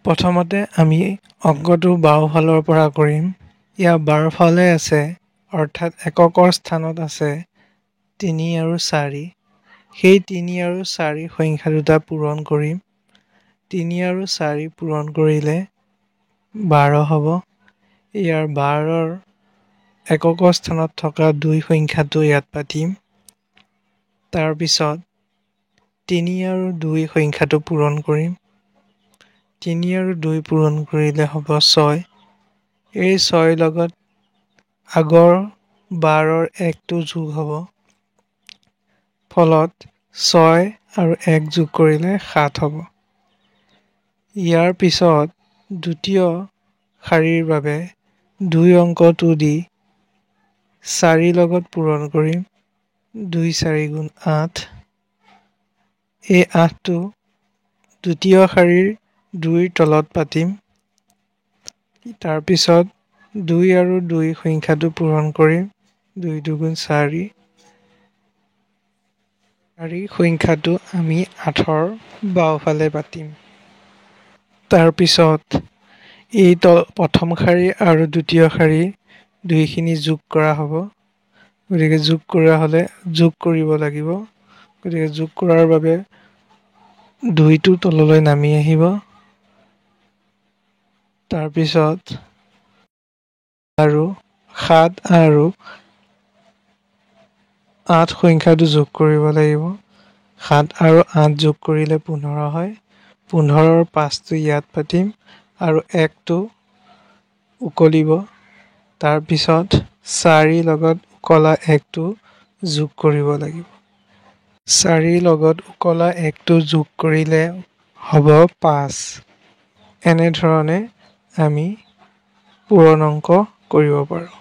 প্ৰথমতে আমি অংকটো বাওঁফালৰ পৰা কৰিম। ইয়াৰ বাওঁফালে আছে অৰ্থাৎ এককৰ স্থানত আছে ৩ আৰু ৪। সেই ৩ আৰু ৪ সংখ্যা দুটা পূৰণ কৰিম। ৩ আৰু ৪ পূৰণ কৰিলে ১২ হ'ব। ইয়াৰ ১২ৰ এককৰ স্থানত থকা ২ সংখ্যাটো ইয়াত পাতিম। তাৰপিছত ৩ আৰু ২ সংখ্যাটো পূৰণ কৰিম। ৩ আৰু ২ পূৰণ কৰিলে হ'ব ৬। এই ৬ লগত আগৰ ১২ৰ ১টো যোগ হ'ব। ফলত ৬ আৰু ১ যোগ কৰিলে ৭ হ'ব। ইয়াৰ পিছত দ্বিতীয় শাৰীৰ বাবে ২ অংকটো দি ৪ লগত পূৰণ কৰিম। ২ ৪ গুণ ৮। এই ৮টো দ্বিতীয় শাৰীৰ ২ৰ তলত পাতিম। তাৰপিছত ২ আৰু ২ সংখ্যাটো পূৰণ কৰিম। ২ ২ গুণ ৪। ৪ সংখ্যাটো আমি ৮ৰ বাওঁফালে পাতিম। তাৰপিছত এই প্ৰথম শাৰী আৰু দ্বিতীয় শাৰী দুইখিনি যোগ কৰা হ'ব। গতিকে যোগ কৰা হ'লে যোগ কৰিব লাগিব। গতিকে যোগ কৰাৰ বাবে ২টো তললৈ নামি আহিব। তাৰপিছত আৰু ৭ আৰু ৮ সংখ্যাটো যোগ কৰিব লাগিব। ৭ আৰু ৮ যোগ কৰিলে ১৫ হয়। ১৫ৰ ৫টো ইয়াত পাতিম আৰু ১টো উকলিব। তাৰপিছত ৪ৰ লগত উকলা ১টো যোগ কৰিব লাগিব। ৪ৰ লগত উকলা ১টো যোগ কৰিলে হ'ব ৫। এনেধৰণে আমি পূৰণ অংক কৰিব পাৰোঁ।